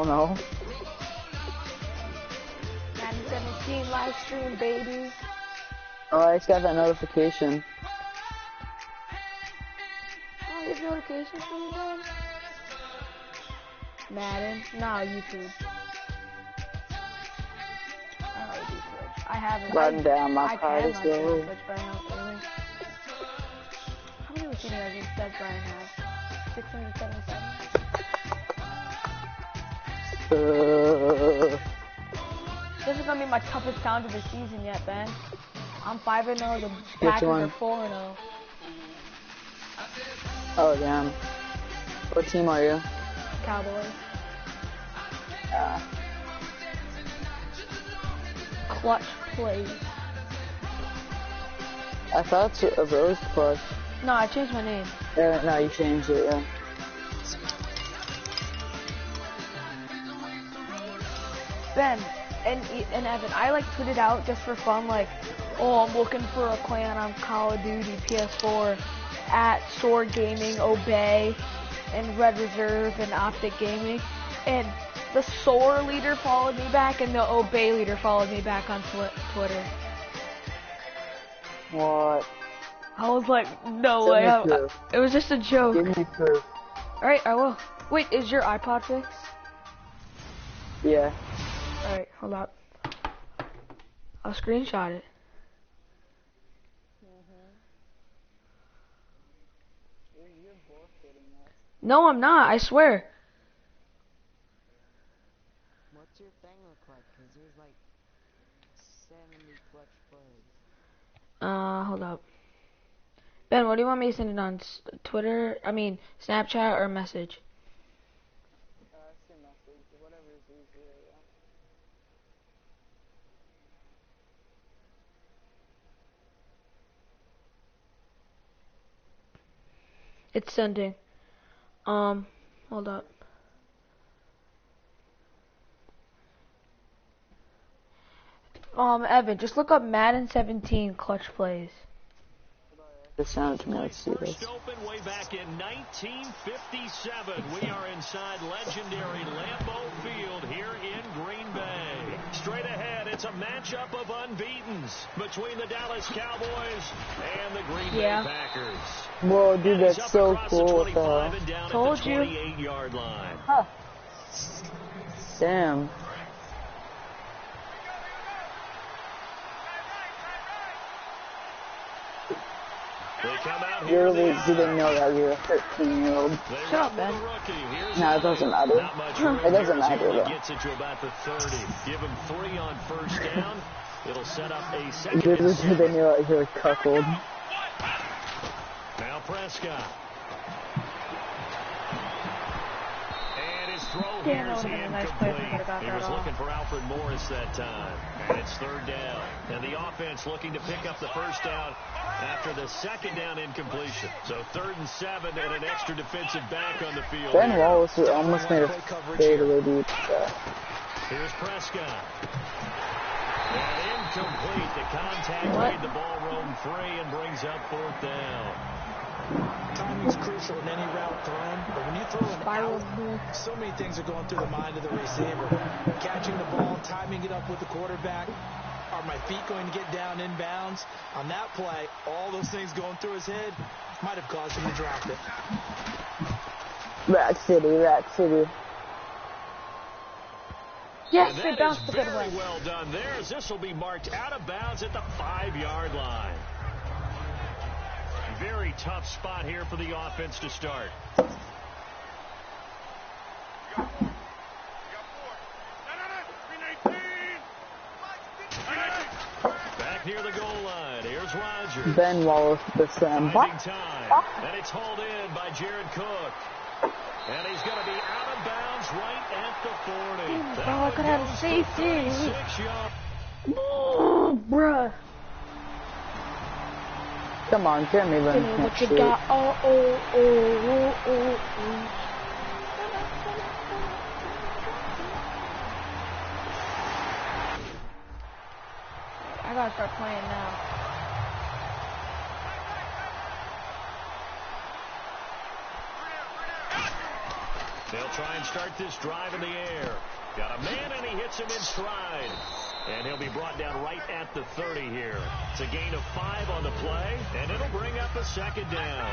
don't know. Madden 17 live stream, baby. Oh, I just got that notification. Oh, there's notifications for you guys? Madden? No, YouTube. I don't really do Twitch. I haven't. Run down my I card can as live stream well. Twitch, but I don't really. How many receiving does Brian have? 677? This is gonna be my toughest challenge of the season yet, Ben. I'm 5-0. The Packers are 4-0. Oh damn. What team are you? Cowboys. Clutch plays. I thought it's a Rose Clutch. No, I changed my name. No, you changed it, yeah. Ben and Evan, I like tweeted out just for fun, like, oh, I'm looking for a clan on Call of Duty PS4 at Sword Gaming, Obey, and Red Reserve and Optic Gaming, and the SOAR leader followed me back and the Obey leader followed me back on Twitter. What? I was like, no way. It was just a joke. Give me proof. Alright, I will. Wait, is your iPod fixed? Yeah. Alright, hold up. I'll screenshot it. No, I'm not. I swear. What's your thing look like? Cause there's like 70 clutch plays. Hold up. Ben, what do you want me to send it on? Twitter? I mean, Snapchat or message? Send message, whatever is easier, yeah. It's sending. Hold up. Evan, just look up Madden 17 clutch plays. This sounded to me, let's see this. First opened way back in 1957. We are inside legendary Lambeau Field here in Green Bay. Straight ahead, it's a matchup of unbeatens between the Dallas Cowboys and the Green Bay Packers. Whoa, dude, that's so cool. Told you. 28-yard line. Huh. Damn. They Literally didn't know that you're a 13-year-old. Shut up, Ben. No, it doesn't matter. It doesn't matter, though. Gets it to about the 30. Give him 3 on first down. It'll set up a second. Literally didn't know that you're a cuckold. Now Prescott. And his throw here is incomplete. He was looking for Alfred Morris that time. And it's third down. And the offense looking to pick up the first down after the second down incompletion. So 3rd and 7 and an extra defensive back on the field. Ben Wallace almost made a fadeaway deep. Here's Prescott. And incomplete. The contact made the ball roam free and brings up 4th down. Timing's crucial in any route thrown, but when you throw an out, so many things are going through the mind of the receiver. Catching the ball, timing it up with the quarterback. Are my feet going to get down in bounds? On that play, all those things going through his head might have caused him to drop it. Rack City, Rack City. Yes, they bounced the good way. Well done there, as this will be marked out of bounds at the 5-yard line. Very tough spot here for the offense to start. Back near the goal line. Here's Rodgers. Ben Wallace, the Sam. And it's hauled in by Jared Cook. And he's going to be out of bounds right at the 40. Oh, I could have a safety. 6-yard. Oh, bruh. Come on, Jeremy Lin can't What you shoot. got? Oh. I gotta start playing now. They'll try and start this drive in the air. hits him in stride. And he'll be brought down right at the 30 here. It's a gain of 5 on the play, and it'll bring up a second down.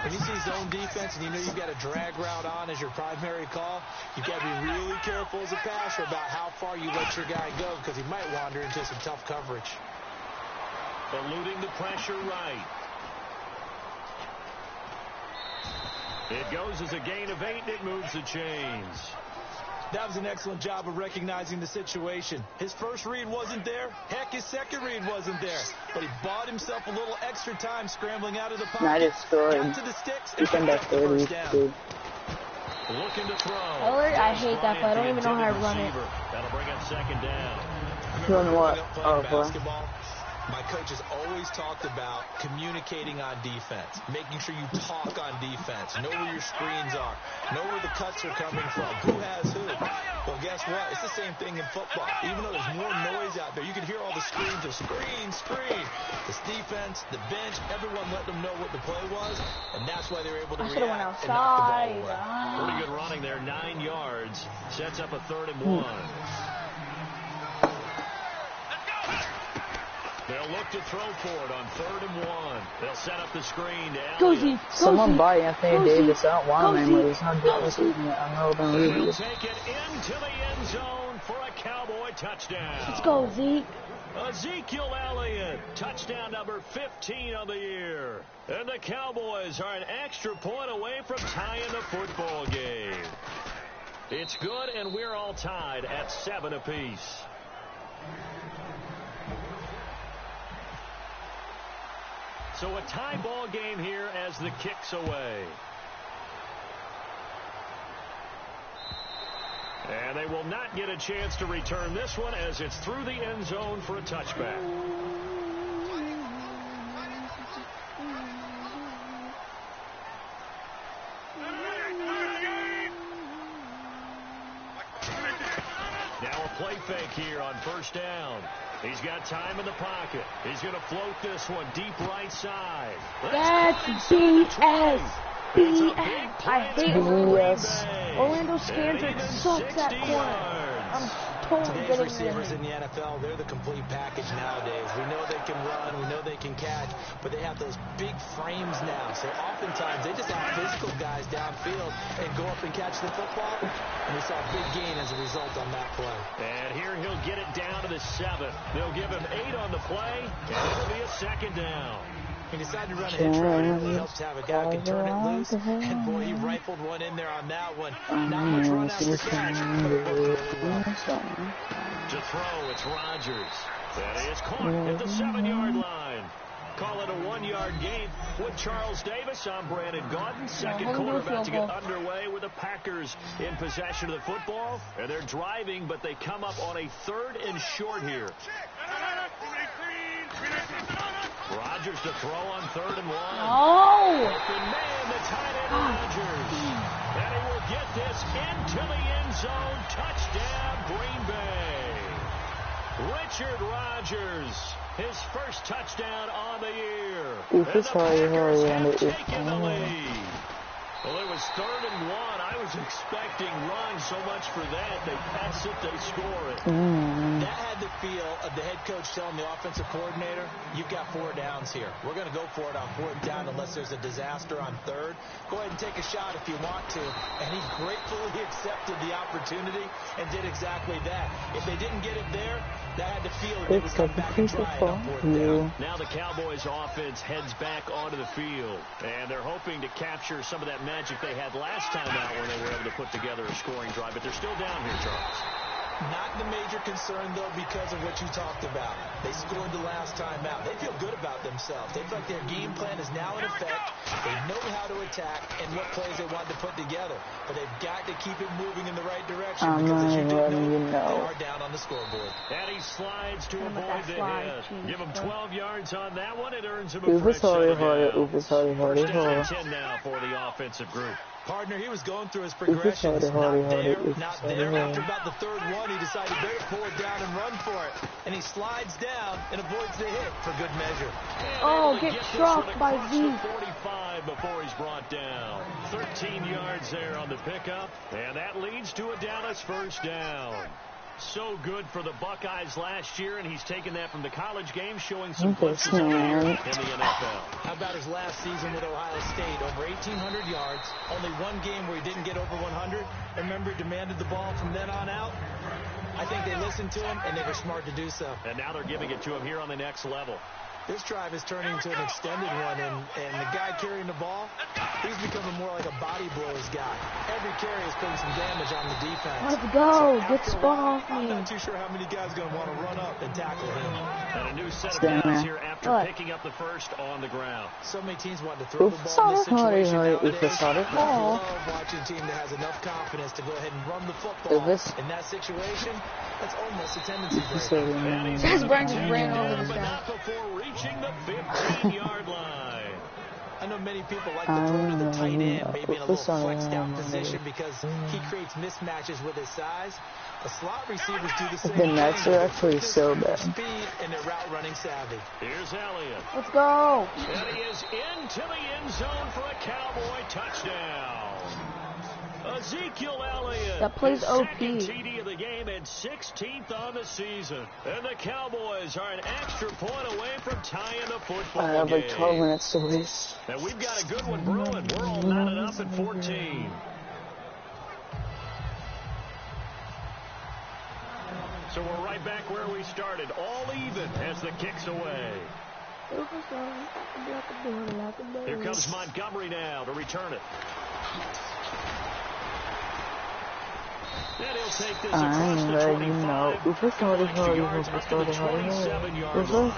When you see zone defense and you know you've got a drag route on as your primary call, you've got to be really careful as a passer about how far you let your guy go because he might wander into some tough coverage. Eluding the pressure right. It goes as a gain of 8, and it moves the chains. That was an excellent job of recognizing the situation. His first read wasn't there. Heck, his second read wasn't there. But he bought himself a little extra time scrambling out of the pocket. Not as scored. Got to the sticks and picked up the first down. Looking to throw. I hate that play. I don't even know how to run it. That'll bring up second down. Doing what? Oh, basketball. My coaches always talked about communicating on defense, making sure you talk on defense, know where your screens are, know where the cuts are coming from, who has who. Well, guess what? It's the same thing in football. Even though there's more noise out there, you can hear all the screens of screen. This defense, the bench, everyone let them know what the play was, and that's why they were able to react and knock the ball away. Pretty good running there, 9 yards. Sets up a 3rd and 1. They'll look to throw for it on 3rd and 1. They'll set up the screen to Elliott. Someone buy Anthony Davis. I don't want him anymore. He's not doing this season yet. I'm not going to leave He'll this. take it into the end zone for a Cowboy touchdown. Let's go, Zeke. Ezekiel Elliott, touchdown number 15 of the year. And the Cowboys are an extra point away from tying the football game. It's good, and we're all tied at 7 apiece. So a tie ball game here as the kick's away. And they will not get a chance to return this one as it's through the end zone for a touchback. Now a play fake here on 1st down. He's got time in the pocket. He's going to float this one deep right side. That's BS. BS. I hate Orlando Scandrick sucks at corner. I'm totally Today's getting receivers in the NFL, they're the complete package nowadays. We know they can run, we know they can catch, but they have those big frames now. So oftentimes they just have physical guys downfield and go up and catch the football. And we saw a big gain as a result on that play. And here he'll get it down to the 7. They'll give him 8 on the play, and it'll be a 2nd down. He decided to run a hitch route. It really helps to have a guy who can turn it loose. And boy, he rifled one in there on that one. Not much run after catch, but it worked really well. To throw, it's Rodgers. That is caught at the 7-yard line. Call it a 1-yard gain with Charles Davis. I'm Brandon Gaudin. Second quarter about to get underway with the Packers in possession of the football. And they're driving, but they come up on a 3rd and short here. Rodgers to throw on 3rd and 1. Oh! Open man, the tight end Rodgers. And he will get this into the end zone. Touchdown, Green Bay. Richard Rodgers, his first touchdown on the year. And the Packers have taken the lead. Well, it was 3rd and 1. I was expecting run so much for that. They pass it, they score it. That had the feel of the head coach telling the offensive coordinator, you've got 4 downs here. We're going to go for it on 4th down unless there's a disaster on 3rd. Go ahead and take a shot if you want to. And he gratefully accepted the opportunity and did exactly that. If they didn't get it there, that had the feel they would come back and try it on 4th down. Now the Cowboys offense heads back onto the field. And they're hoping to capture some of that magic they had last time out when they were able to put together a scoring drive. But they're still down here, Charles. Not the major concern, though, because of what you talked about. They scored the last time out. They feel good about themselves. They feel like their game plan is now in effect. They know how to attack and what plays they want to put together. But they've got to keep it moving in the right direction because, as you did know, they are down on the scoreboard. And he slides to avoid the hit. Give him 12 yards on that one. It earns him a First down. down. 10 now for the offensive group. Partner, he was going through his progressions. Not there. After about the 3rd one, he decided to better pull it down and run for it. And he slides down and avoids the hit for good measure. Oh, get struck by Z. 45 before he's brought down. 13 yards there on the pickup. And that leads to a Dallas 1st down. So good for the Buckeyes last year, and he's taken that from the college game, showing some glimpses This of it man. in the NFL. How about his last season with Ohio State? Over 1,800 yards, only one game where he didn't get over 100. Remember, demanded the ball from then on out. I think they listened to him, and they were smart to do so. And now they're giving it to him here on the next level. This drive is turning into an extended one, and the guy carrying the ball, he's becoming more like a body blows guy. Every carry is putting some damage on the defense. Let's go. So Get spun off me. I'm not too sure how many guys are going to want to run up and tackle him. And a new set of downs here after picking up the first on the ground. So many teams want to throw the ball in this situation nowadays. I love watching a team that has enough confidence to go ahead and run the football. In that situation, that's almost a tendency break. His brain just ran over this guy. Not before reaching the 15-yard line. I know many people like to throw to the tight end, maybe in a little flexed out position because he creates mismatches with his size. The slot receivers do the same The Nets are actually so bad. Speed and their route running savvy. Here's Elliott. Let's go. And he is into the end zone for a Cowboy touchdown. Ezekiel Elliott. That plays OP. Second TD of the game and 16th on the season. And the Cowboys are an extra point away from tying the football I have game. like 12 minutes to waste. And we've got a good one brewing. We're all knotted up at 14. So we're right back where we started, all even as the kick's away. Here comes Montgomery now to return it. And he'll take this across the 25.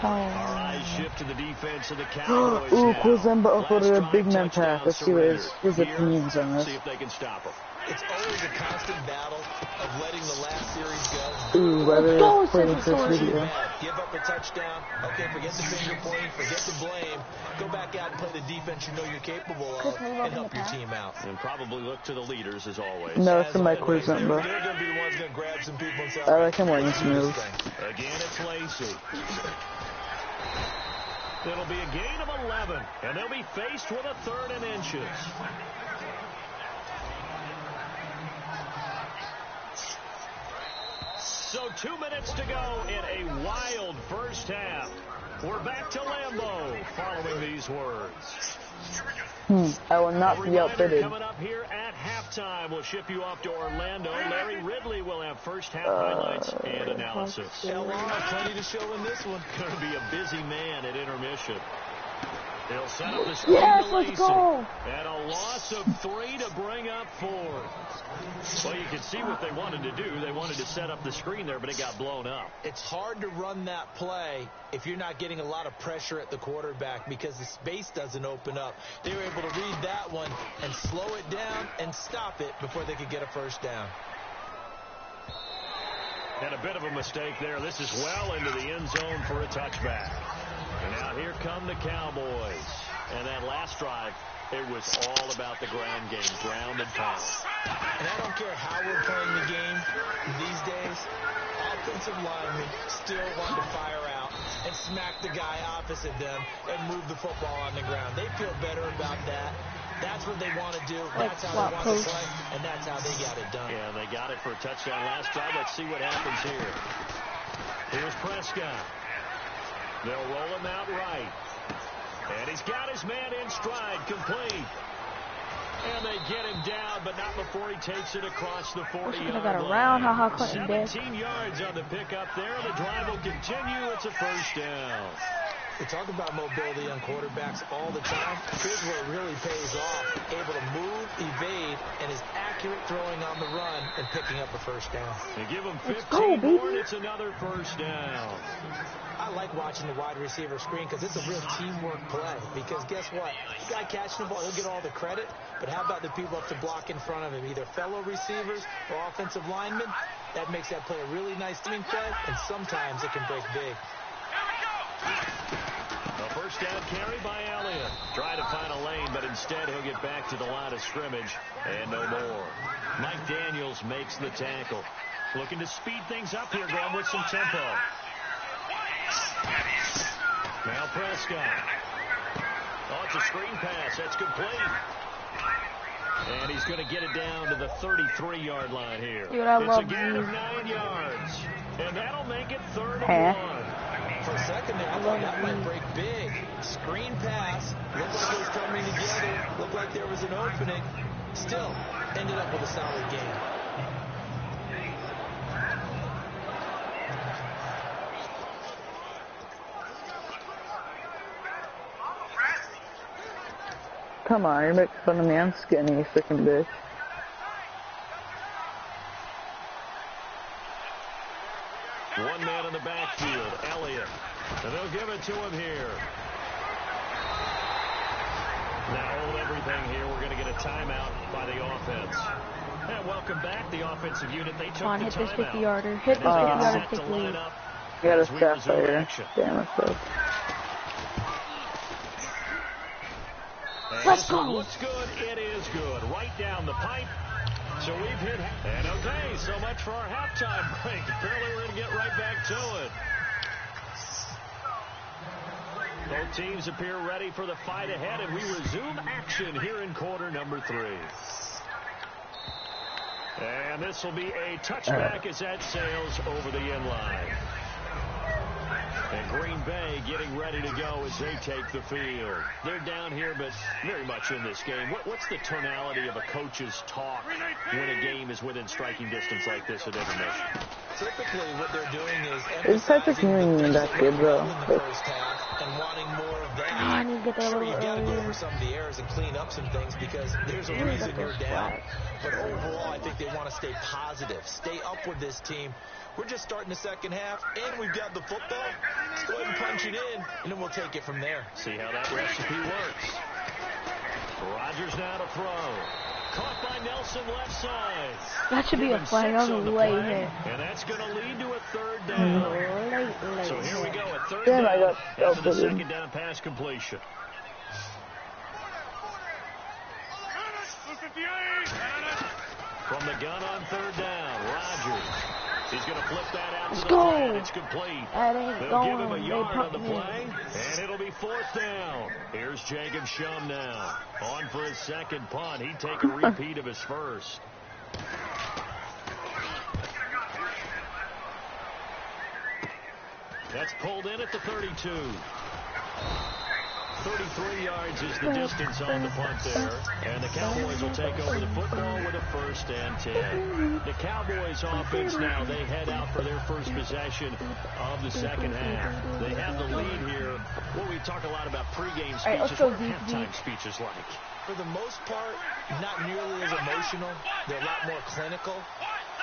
Eyes shift to the defense of the Cowboys. Kuzemba offered a big man pass. Let's see what his opinions on this. See if they can stop him. It's always a constant battle of letting the last series go. Ooh, rather play the first video. Give up a touchdown. Okay, forget the finger pointing, forget the blame. Go back out and play the defense you know you're capable of and help your team out. And probably look to the leaders as always. No, for my Kuzemba. They're going to be the ones going to grab some people and say, I like him when he's smooth. Again, it's Lacey. It'll be a gain of 11, and they'll be faced with a 3rd and inches. So 2 minutes to go in a wild first half. We're back to Lambeau following these words. I will not be outfitted. Coming up here at halftime, we'll ship you off to Orlando. Larry Ridley will have first half highlights and analysis. Plenty to show in this one. Going to be a busy man at intermission. They'll set up the screen to Lacey. Let's go. And a loss of 3 to bring up 4. Well, you can see what they wanted to do. They wanted to set up the screen there, but it got blown up. It's hard to run that play if you're not getting a lot of pressure at the quarterback because the space doesn't open up. They were able to read that one and slow it down and stop it before they could get a first down. And a bit of a mistake there. This is well into the end zone for a touchback. And now here come the Cowboys. And that last drive, it was all about the ground game, ground and pound. And I don't care how we're playing the game these days, offensive linemen still want to fire out and smack the guy opposite them and move the football on the ground. They feel better about that. That's what they want to do. That's how they want to play, and that's how they got it done. Yeah, they got it for a touchdown last drive. Let's see what happens here. Here's Prescott. They'll roll him out right. And he's got his man in stride, complete. And they get him down, but not before he takes it across the 40-yard line. 17 yards on the pickup there. The drive will continue. It's a first down. We talk about mobility on quarterbacks all the time. Here's where it really pays off. Able to move, evade, and is accurate throwing on the run and picking up a first down. They give him 15 more, and it's another first down. I like watching the wide receiver screen because it's a real teamwork play. Because guess what? The guy catching the ball, he'll get all the credit. But how about the people up to block in front of him, either fellow receivers or offensive linemen? That makes that play a really nice team play, and sometimes it can break big. A first down carry by Elliott. Trying to find a lane, but instead he'll get back to the line of scrimmage and no more. Mike Daniels makes the tackle. Looking to speed things up here, going with some tempo. Now Prescott. Oh, it's a screen pass. That's complete. And he's going to get it down to the 33-yard line here. Dude, I love it's a gain of 9 yards. yards. And that'll make it 3rd and 1. For a second there, I thought that might break big. Screen pass. Looked like it was coming together. Looked like there was an opening. Still, ended up with a solid game. Come on, you're making fun of me. I'm skinny, you freaking bitch. One man in the backfield, Elliott. And they'll give it to him here. Now hold everything here. We're going to get a timeout by the offense. And welcome back, the offensive unit. They took Come on, the hit this timeout. 50-yarder. Hit this 50-yarder, take the lead. You gotta stop there. Damn it, bro. Let's go. Looks good. It is good. Right down the pipe. So we've hit. And okay, so much for our halftime break. Apparently we're going to get right back to it. Both teams appear ready for the fight ahead, and we resume action here in quarter number 3. And this will be a touchback as that sails over the end line. And Green Bay getting ready to go as they take the field. They're down here, but very much in this game. What's the tonality of a coach's talk when a game is within striking distance like this at intermission? Typically, what they're doing is It's such a feeling in that kid, bro. in the first half and wanting more of that. I need to get that a Sure, little you got to go earlier. over some of the errors and clean up some things because there's a reason you're down. But overall, I think they want to stay positive, stay up with this team. We're just starting the second half, and we've got the football. Let's go ahead and punch it in, and then we'll take it from there. See how that recipe works. Rodgers now to throw. Caught by Nelson left side. That should be a flag on the way here. And that's going to lead to a 3rd down. So here we go, a 3rd Damn, I down got after the self-pity. 2nd down pass completion. From the gun on 3rd down, Rodgers. He's going to flip that out to the flat. It's complete. That ain't They'll give him a going. They yard on the pumped me. play, and it'll be 4th down. Here's Jacob Shum now. On for his 2nd punt. He'd take a repeat of his first. That's pulled in at the 32. 33 yards is the distance on the punt there. And the Cowboys will take over the football with a 1st and 10. The Cowboys offense now, they head out for their first possession of the second half. They have the lead here. Well, we talk a lot about pregame speeches. let's go What are deep, halftime deep. speeches like? For the most part, not nearly as emotional. They're a lot more clinical.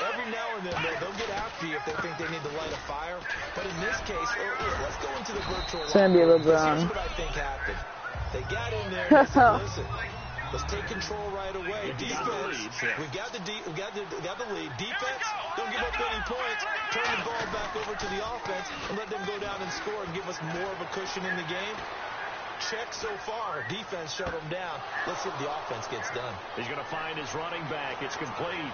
Every now and then, they'll get after you if they think they need to light a fire. But in this case, let's go into the virtual It's gonna be locker room, 'cause LeBron. here's what I think happened. They got in there and said, listen, let's take control right away. Defense, we got the lead. Defense, don't give up any points. Turn the ball back over to the offense and let them go down and score and give us more of a cushion in the game. Check so far. Defense shut them down. Let's see if the offense gets done. He's going to find his running back. It's complete.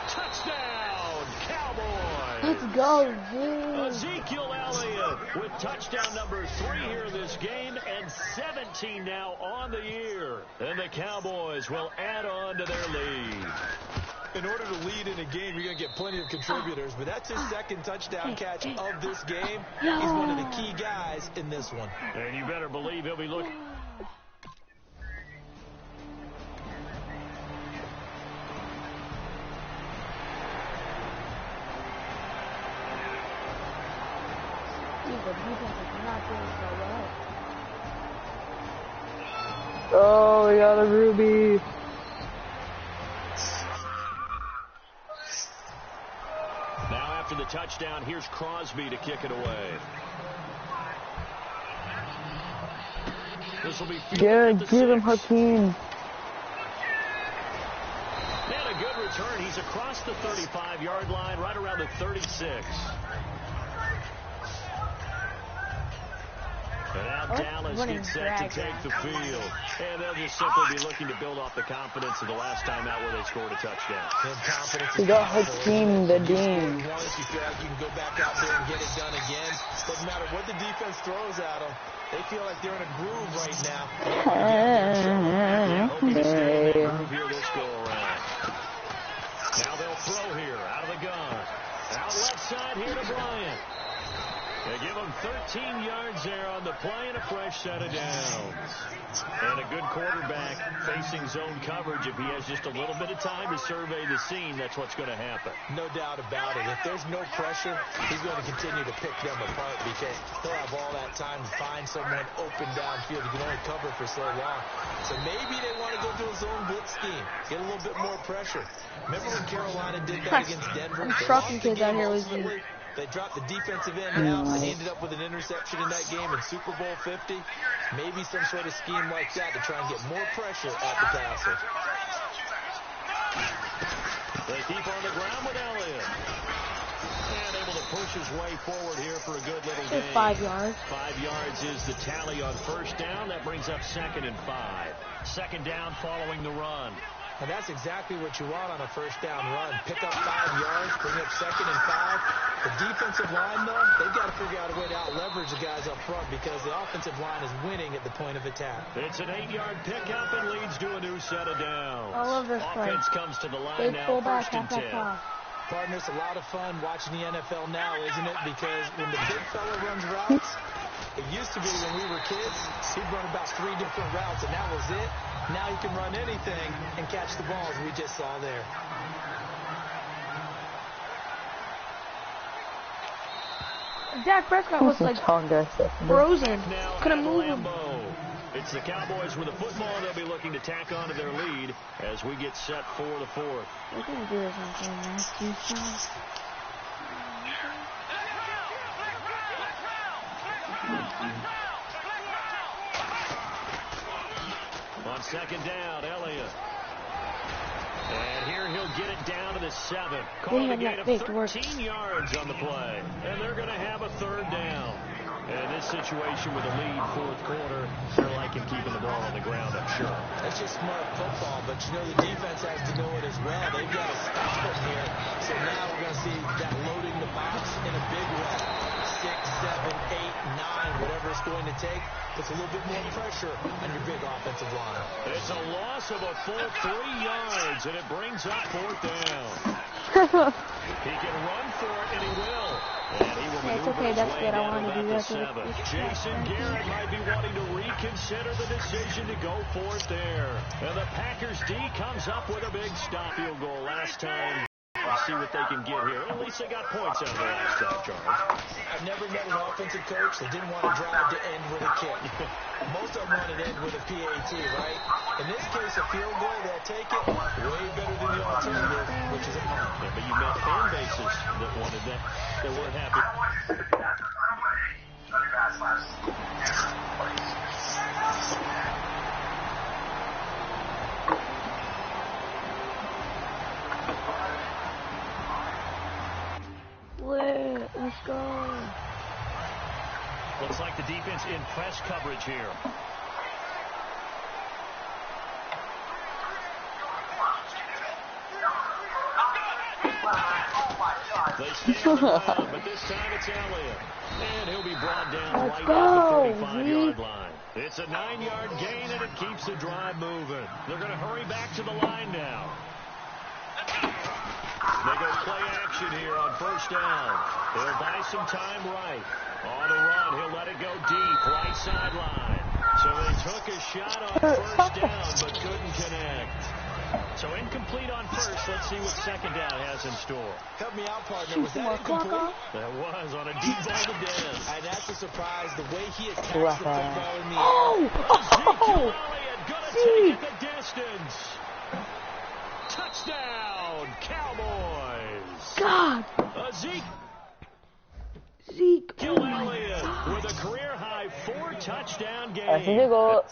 Touchdown, Cowboys! Let's go, dude. Ezekiel Elliott with touchdown number 3 here in this game, and 17 now on the year. And the Cowboys will add on to their lead. In order to lead in a game, you're going to get plenty of contributors, but that's his 2nd touchdown catch of this game. He's one of the key guys in this one. And you better believe he'll be looking. The defense is not doing so well. Oh, we got a Ruby. Now after the touchdown, here's Crosby to kick it away. This will be Give him Hakeem. And a good return. He's across the 35-yard line, right around the 36. And now Dallas gets set to take the field. And they'll just simply be looking to build off the confidence of the last time out where they scored a touchdown. And confidence We is got powerful. Hakeem the Dean. Once you feel like you can go back out there and get it done again. Doesn't matter what the defense throws at them. They feel like they're in a groove right now. Hoping to stay in that groove here this go around. Now they'll throw here out of the gun. Out left side here to Bryant. They give him 13 yards there on the play and a fresh set of downs. And a good quarterback facing zone coverage. If he has just a little bit of time to survey the scene, that's what's going to happen. No doubt about it. If there's no pressure, he's going to continue to pick them apart because he'll have all that time to find someone open downfield. He can only cover for so long. So maybe they want to go to a zone blitz scheme, get a little bit more pressure. Remember when Carolina did that against Denver? I'm trucking kids out here with you. They dropped the defensive end out, and he ended up with an interception in that game in Super Bowl 50. Maybe some sort of scheme like that to try and get more pressure at the passer. They keep on the ground with Elliott. And able to push his way forward here for a good little gain. 5 yards. 5 yards is the tally on first down. That brings up 2nd and 5. Second down following the run. And that's exactly what you want on a first down run. Pick up 5 yards, bring up 2nd and 5. The defensive line, though, they've got to figure out a way to out-leverage the guys up front because the offensive line is winning at the point of attack. It's an 8-yard pickup and leads to a new set of downs. I love this play. Offense comes to the line Big now, fullback, 1st and 10. Partner, it's a lot of fun watching the NFL now, isn't it? Because when the big fella runs routes, it used to be when we were kids, he'd run about 3 different routes, and that was it. Now he can run anything and catch the balls we just saw there. Dak Prescott was like frozen. Couldn't move him. It's the Cowboys with a football. They'll be looking to tack on to their lead as we get set for the 4th. We're going to do this on Tuesday. On 2nd down, Elliott. And here he'll get it down to the 7. Call a gain of 13 yards on the play. And they're going to have a 3rd down. And this situation with a lead 4th quarter, they're liking keeping the ball on the ground, I'm sure. That's just smart football, but you know the defense has to know it as well. They've got to stop it here. So now we're going to see that loading the box in a big way. 6, 7, 8, 9, whatever it's going to take. Puts a little bit more pressure on your big offensive line. It's a loss of a full 3 yards, and it brings up 4th down. He can run for it, and he will. And he will it's okay, that's good. I want to do that. Jason Garrett might be wanting to reconsider the decision to go for it there. And the Packers D comes up with a big stop field goal last time. See what they can get here. At least they got points out of the last time, Charles. I've never met an offensive coach that didn't want to drive to end with a kick. Most of them want to end with a PAT, right? In this case, a field goal, they'll take it. Way better than the alternative, which is a punt. Yeah, but you met fan bases that wanted that. They weren't happy. Let's go. Looks like the defense in press coverage here. They stay on the ground, but this time it's Elliott. And he'll be brought down right at the 35-yard line. It's a 9-yard gain, and it keeps the drive moving. They're going to hurry back to the line now. They go play action here on first down. They'll buy some time right. On the run, he'll let it go deep, right sideline. So they took a shot on first down, but couldn't connect. So incomplete on first. Let's see what second down has in store. Help me out, partner. Was that incomplete? That was on a deep ball to dead. And that's a surprise. The way he attacks the football in the air. Oh! Gonna take it the distance. Touchdown, Cowboys. God. Zeke. Elliott with a career-high 4-touchdown game. Así llegó.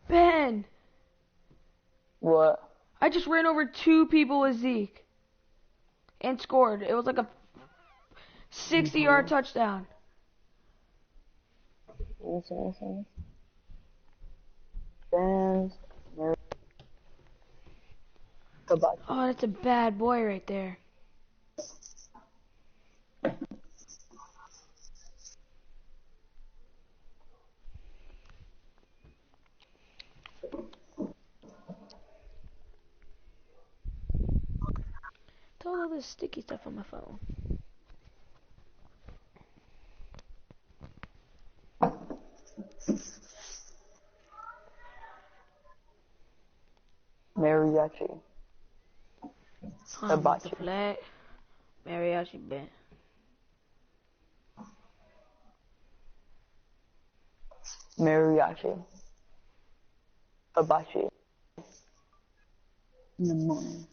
Ben. What? I just ran over 2 people with Zeke. And scored. It was like a 60-yard touchdown. Fans. Oh, that's a bad boy right there. all this sticky stuff on my phone? Mariachi. Hibachi. Flag. Mariachi band. Mariachi. Hibachi. In the morning.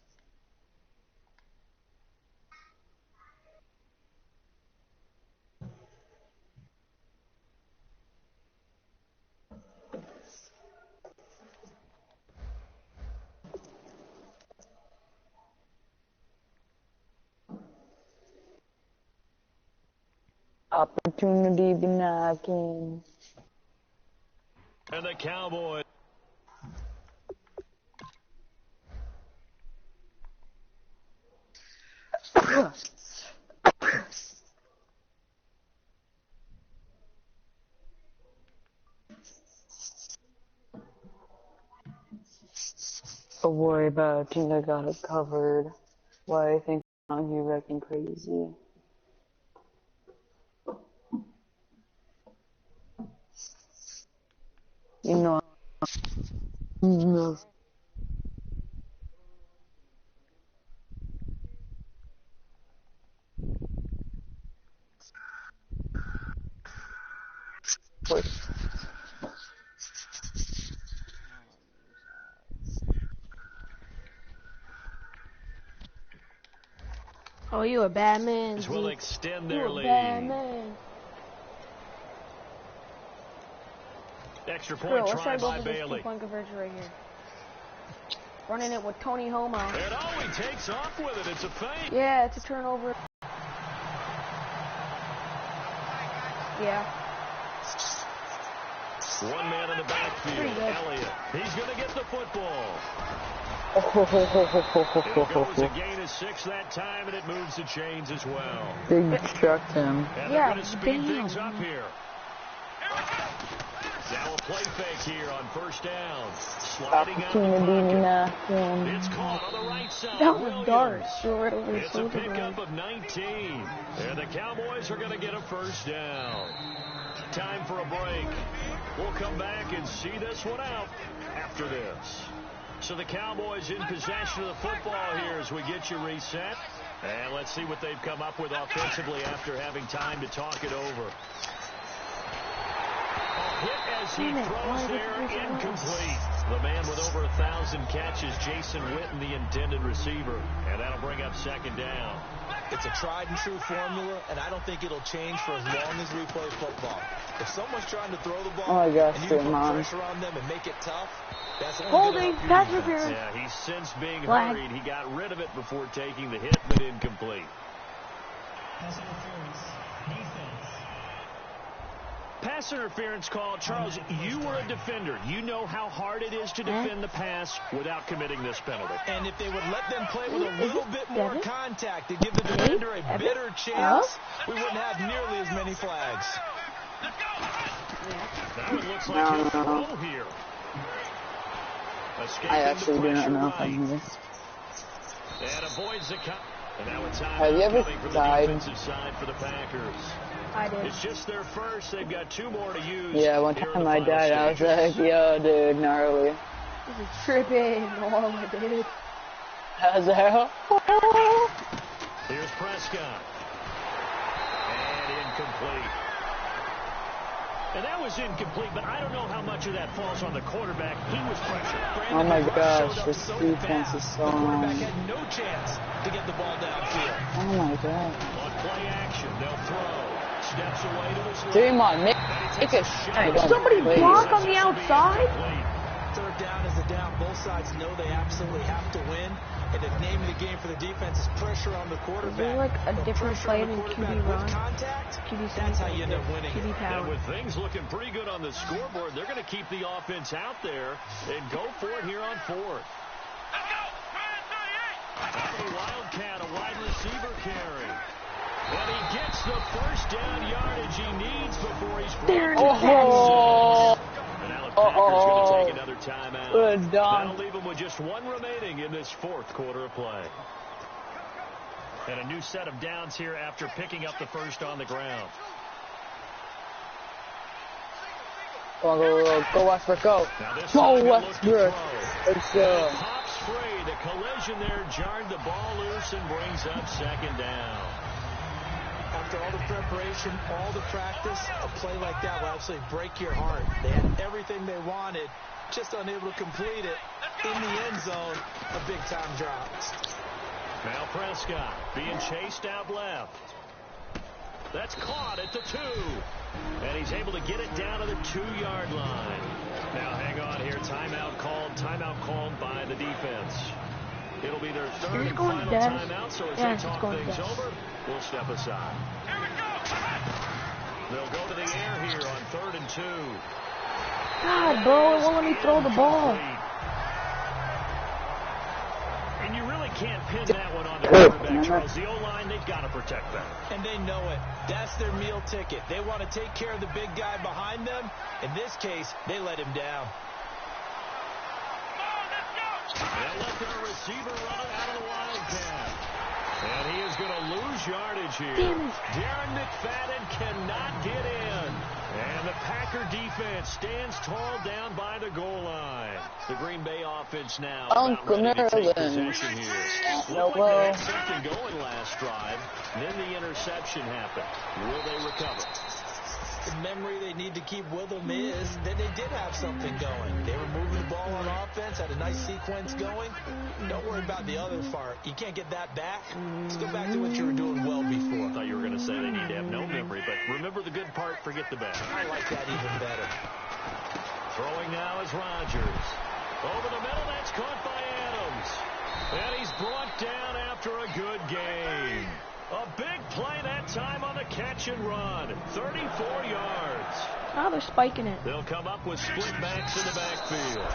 Opportunity be knocking. And the Cowboys. Don't worry about it. I think I got it covered. Why I think I'm here wrecking crazy. You know. No. Oh, you a bad man. Will extend You their a lead. bad man. Extra point try by this Bailey. two-point conversion right here. Running it with Tony Homo. And he takes off with it. It's a feint. Yeah, it's a turnover. Yeah. One man in the backfield. Elliott. He's going to get the football. It goes a gain of 6 that time, and it moves the chains as well. Big struck him. And they're going to speed things up here. Now a play fake here on first down. Sliding out the pocket. It's caught on the right side. That was dark. It's a pickup of 19. And the Cowboys are going to get a first down. Time for a break. We'll come back and see this one out after this. So the Cowboys in possession of the football here as we get you reset. And let's see what they've come up with offensively after having time to talk it over. Hit as he throws there, incomplete. The man with over 1,000 catches, Jason Witten, the intended receiver. And that'll bring up second down. It's a tried and true formula, and I don't think it'll change for as long as we play football. If someone's trying to throw the ball, and you can put pressure on them and make it tough, that's holding, pass interference. Yeah, he's since being hurried. He got rid of it before taking the hit, but incomplete. Pass interference. Defense. Pass interference call. Charles, you were a defender. You know how hard it is to defend the pass without committing this penalty. And if they would let them play with a little bit more contact to give the defender a better chance, we wouldn't have nearly as many flags. Now it looks like he'll throw here. I actually do not know if I'm here. And avoids the cut. And now it's time. Have you ever died? Defensive side for the Packers. I did. It's just their first. They've got 2 more to use. Yeah, one time I died, I was like, yo, dude, gnarly. This is tripping. Oh, I did. How's that? Here's Prescott. And incomplete. And that was incomplete, but I don't know how much of that falls on the quarterback. He was pressured. Oh my gosh, this defense is so long. The quarterback had no chance to get the ball downfield. Oh my god. On play action, they'll throw. Steps away to his left. Draymond, make a shot. Somebody block on the outside? Third down is a down. Both sides know they absolutely have to win. And the name of the game for the defense is pressure on the quarterback. Is there like a different play than QB run? QB that's how you end up winning. QB power. And with things looking pretty good on the scoreboard, they're going to keep the offense out there and go for it here on 4th. A Wildcat, a wide receiver carry. And he gets the first down yardage he needs before he's there. Oh. And now the Packers going to take another timeout. Good done. That'll leave them with just 1 remaining in this 4th quarter of play. And a new set of downs here after picking up the first on the ground. Go Westbrook, go. Go Westbrook. Let's go. Pops free. The collision there jarred the ball loose and brings up second down. After all the preparation, all the practice, a play like that will absolutely break your heart. They had everything they wanted, just unable to complete it. In the end zone, a big-time drop. Now Prescott being chased out left. That's caught at the 2. And he's able to get it down to the 2-yard line. Now hang on here. Timeout called by the defense. It'll be their third and final timeout, so as they talk things over, we'll step aside. They'll go to the air here on 3rd and 2. God, bro, it won't let me throw the ball. And you really can't pin that one on the quarterback, Charles. The O-line, they've got to protect them. And they know it. That's their meal ticket. They want to take care of the big guy behind them. In this case, they let him down. They'll let their receiver run it out of the Wildcat. And he is going to lose yardage here. Darren McFadden cannot get in. And the Packer defense stands tall down by the goal line. The Green Bay offense now about ready to take possession here. Looked like they had something going last drive. Then the interception happened. Will they recover? The memory they need to keep with them is that they did have something going. They were moving the ball on offense, had a nice sequence going. Don't worry about the other part. You can't get that back. Let's go back to what you were doing well before. I thought you were going to say they need to have no memory, but remember the good part, forget the bad. I like that even better. Throwing now is Rodgers. Over the middle, that's caught by Adams. And he's brought down after a good game. A big play that time on the catch and run. 34 yards. Now they're spiking it. They'll come up with split backs in the backfield.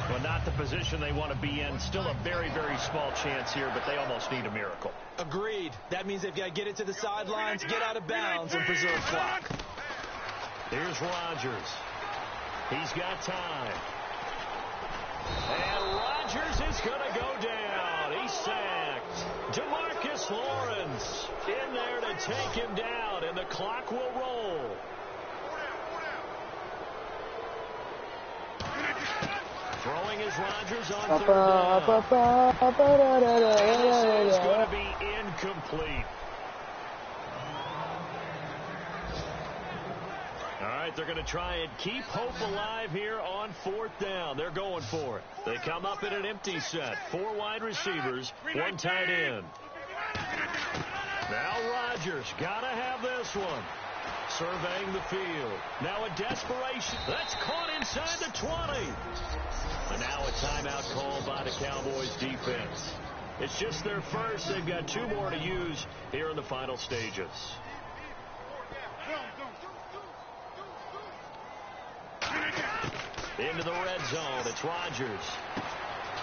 Well, not the position they want to be in. Still a very, very small chance here, but they almost need a miracle. Agreed. That means they've got to get it to the sidelines, get out of bounds, and preserve clock. Here's Rodgers. He's got time. And Rodgers is going to go down. He's sacked. DeMarcus Lawrence in there to take him down, and the clock will roll. Throwing is Rodgers on 3rd down. This is going to be incomplete. All right, they're going to try and keep hope alive here on 4th down. They're going for it. They come up in an empty set. 4 wide receivers, 1 tight end. Now Rodgers got to have this one. Surveying the field. Now a desperation. That's caught inside the 20. And now a timeout called by the Cowboys defense. It's just their first. They've got 2 more to use here in the final stages. Into the red zone. It's Rodgers.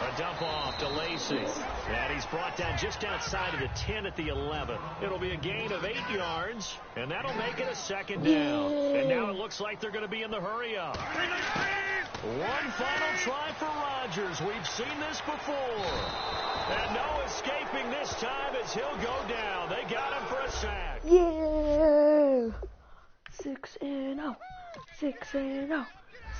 A dump off to Lacy. And he's brought down just outside of the 10 at the 11. It'll be a gain of 8 yards, and that'll make it a 2nd down. And now it looks like they're going to be in the hurry-up. One final try for Rodgers. We've seen this before. And no escaping this time as he'll go down. They got him for a sack. Yeah! 6-0. 6-0.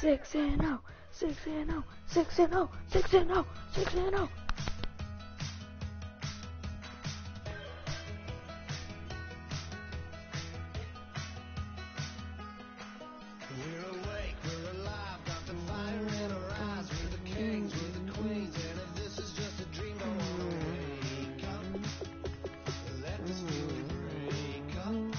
6-0. 6-0. 6-0. 6-0. 6-0. We're awake, we're alive, got the fire in our eyes. We're the kings, we're the queens, and if this is just a dream, don't wanna wake up. Let this feeling break up.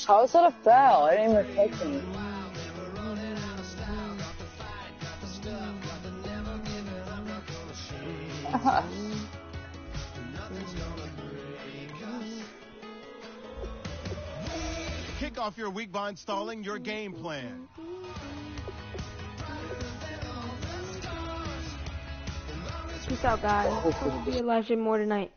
How is that a foul? I didn't even take him. Never running out of style, got the fight, got the stuff, got the never giving up, not gonna shake up. Nothing's gonna break us. Kick off your week by installing your game plan. Peace out, guys. Hope to be a legend more tonight.